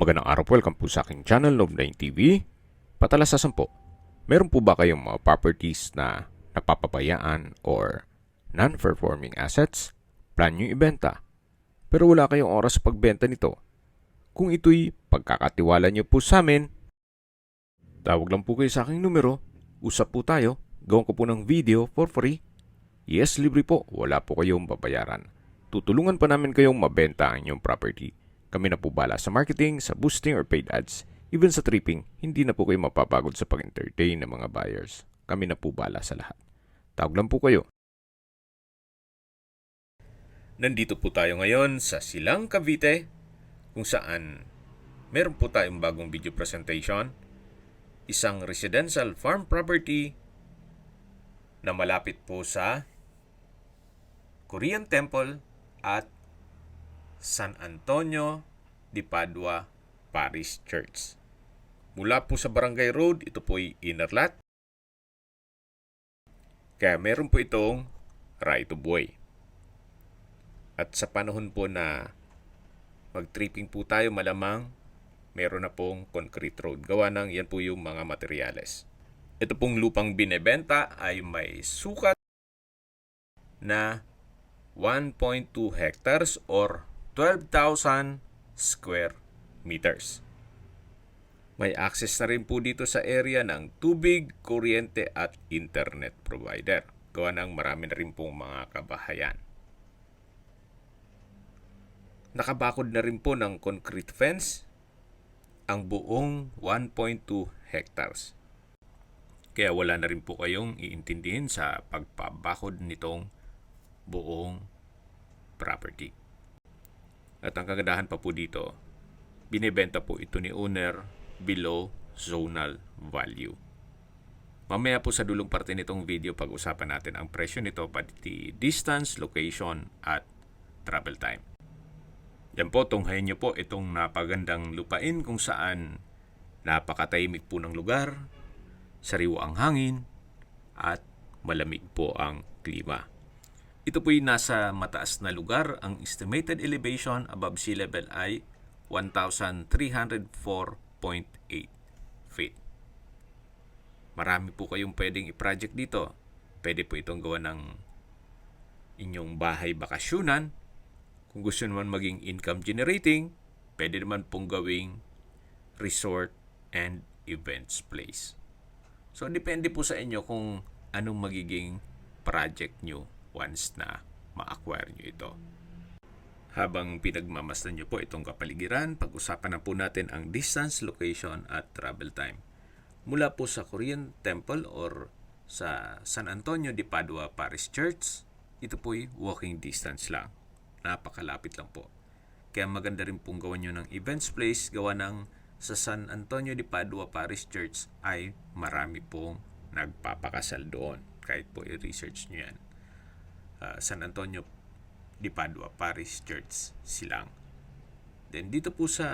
Magandang araw po, welcome po sa aking channel, Love9 TV. Patalasasan po, meron po ba kayong mga properties na napapabayaan or non-performing assets? Plan nyo ibenta, pero wala kayong oras sa pagbenta nito. Kung ito'y pagkakatiwala nyo po sa amin, tawag lang po kayo sa aking numero, usap po tayo, gawin ko po ng video for free. Yes, libre po, wala po kayong babayaran. Tutulungan pa namin kayong mabenta ang inyong property. Kami na po bala sa marketing, sa boosting or paid ads. Even sa tripping, hindi na po kayo mapapagod sa pag-entertain ng mga buyers. Kami na po bala sa lahat. Tawag lang po kayo. Nandito po tayo ngayon sa Silang, Cavite, kung saan meron po tayong bagong video presentation. Isang residential farm property na malapit po sa Korean Temple at San Antonio de Padua Parish Church. Mula po sa Barangay Road, ito po ay inner lot. Kaya meron po itong right of way. At sa panahon po na mag-tripping po tayo, malamang meron na pong concrete road. Gawa ng yan po yung mga materyales. Ito pong lupang binebenta ay may sukat na 1.2 hectares or 12,000 square meters. May access na rin po dito sa area ng tubig, kuryente at internet provider. Gawa ng marami na rin pong mga kabahayan. Nakabakod na rin po ng concrete fence ang buong 1.2 hectares. Kaya wala na rin po kayong iintindihin sa pagpabakod nitong buong property. At ang kagandahan pa po dito, binibenta po ito ni owner below zonal value. Mamaya po sa dulong parte nitong video, pag-usapan natin ang presyo nito, pati distance, location, at travel time. Yan po, tunghayin nyo po itong napagandang lupain kung saan napakatahimik po ng lugar, sariwa ang hangin, at malamig po ang klima. Ito po'y nasa mataas na lugar. Ang estimated elevation above sea level ay 1,304.8 feet. Marami po kayong pwedeng i-project dito. Pwede po itong gawa ng inyong bahay bakasyunan. Kung gusto naman maging income generating, pwede naman pong gawing resort and events place. So, depende po sa inyo kung anong magiging project nyo once na ma-acquire nyo ito. Habang pinagmamasdan nyo po itong kapaligiran, pag-usapan na po natin ang distance, location at travel time. Mula po sa Korean Temple or sa San Antonio de Padua Parish Church, ito po'y walking distance lang. Napakalapit lang po. Kaya maganda rin pong gawan nyo ng events place, gawa ng sa San Antonio de Padua Parish Church ay marami pong nagpapakasal doon. Kahit po i-research nyo yan. San Antonio de Padua Parish Church, Silang. Then dito po sa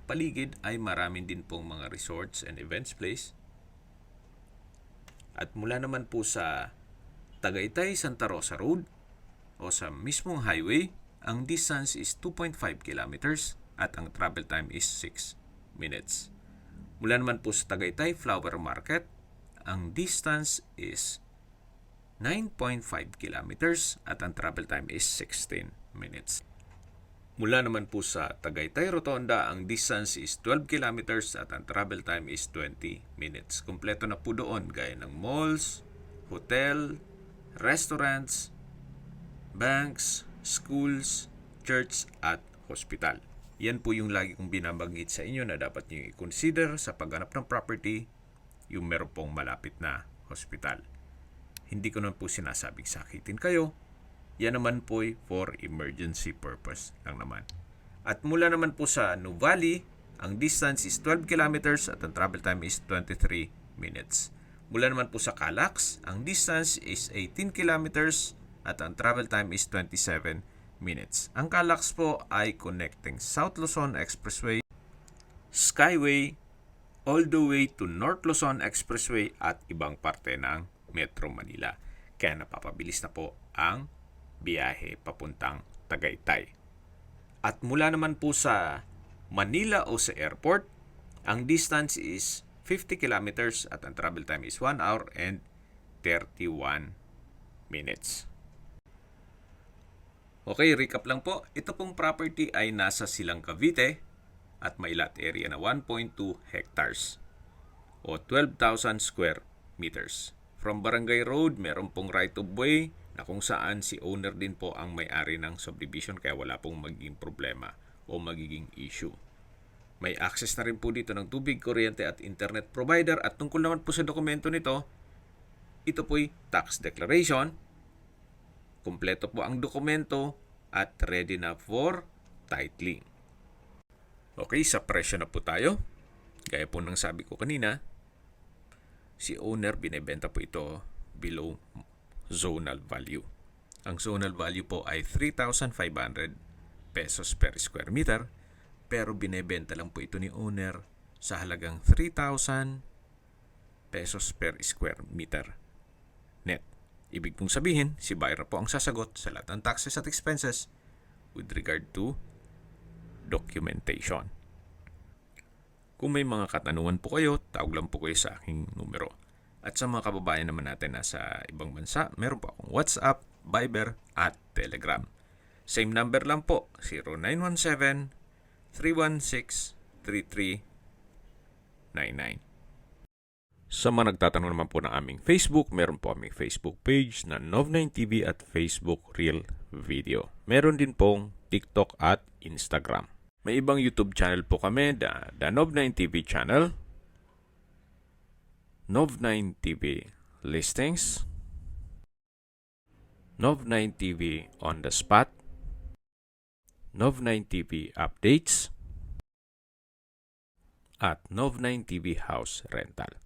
paligid ay maraming din pong mga resorts and events place. At mula naman po sa Tagaytay Santa Rosa Road o sa mismong highway, ang distance is 2.5 kilometers at ang travel time is 6 minutes. Mula naman po sa Tagaytay Flower Market, ang distance is 9.5 kilometers at ang travel time is 16 minutes. Mula naman po sa Tagaytay Rotonda, ang distance is 12 kilometers at ang travel time is 20 minutes. Kompleto na po doon gaya ng malls, hotel, restaurants, banks, schools, church at hospital. Yan po yung lagi kong binabanggit sa inyo na dapat nyo i-consider sa paghanap ng property, yung meron pong malapit na hospital. Hindi ko naman po sinasabing sakitin kayo. Yan naman po for emergency purpose lang naman. At mula naman po sa Nuvali, ang distance is 12 kilometers at ang travel time is 23 minutes. Mula naman po sa Calax, ang distance is 18 kilometers at ang travel time is 27 minutes. Ang Calax po ay connecting South Luzon Expressway, Skyway, all the way to North Luzon Expressway at ibang parte ng Metro Manila. Kaya napapabilis na po ang biyahe papuntang Tagaytay. At mula naman po sa Manila o sa airport, ang distance is 50 kilometers at ang travel time is 1 hour and 31 minutes. Okay, recap lang po. Ito pong property ay nasa Silang Cavite at may lot area na 1.2 hectares o 12,000 square meters. From Barangay Road, meron pong right of way na kung saan si owner din po ang may-ari ng subdivision kaya wala pong magiging problema o magiging issue. May access na rin po dito ng tubig, kuryente at internet provider at tungkol naman po sa dokumento nito, ito po'y tax declaration, kumpleto po ang dokumento at ready na for titling. Okay, sa presyo na po tayo. Gaya po ng sabi ko kanina, si owner binebenta po ito below zonal value. Ang zonal value po ay 3,500 pesos per square meter, pero binebenta lang po ito ni owner sa halagang 3,000 pesos per square meter net. Ibig pong sabihin, si buyer po ang sasagot sa lahat ng taxes at expenses with regard to documentation. Kung may mga katanungan po kayo, tawag lang po kayo sa aking numero. At sa mga kababayan naman natin na sa ibang bansa, meron po akong WhatsApp, Viber, at Telegram. Same number lang po, 0917-316-3399. Sa mga nagtatanong naman po ng aming Facebook, meron po aming Facebook page na Nov9TV at Facebook Real Video. Meron din pong TikTok at Instagram. May ibang YouTube channel po kami, the Nov9TV channel, Nov9TV Listings, Nov9TV On The Spot, Nov9TV Updates, at Nov9TV House Rental.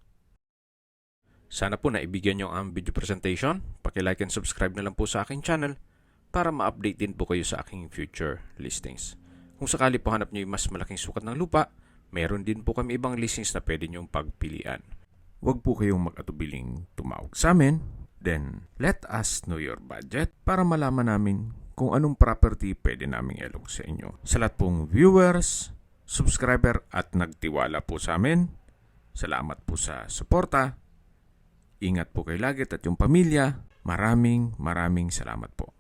Sana po naibigyan nyo ang video presentation. Paki-like and subscribe na lang po sa aking channel para ma-update din po kayo sa aking future listings. Kung sakali po hanap nyo yung mas malaking sukat ng lupa, meron din po kami ibang listings na pwede nyong pagpilian. Huwag po kayong mag-atubiling tumawag sa amin. Then, let us know your budget para malaman namin kung anong property pwede naming ilog sa inyo. Sa lahat pong viewers, subscriber at nagtiwala po sa amin, salamat po sa suporta. Ingat po kayo lagi at yung pamilya. Maraming salamat po.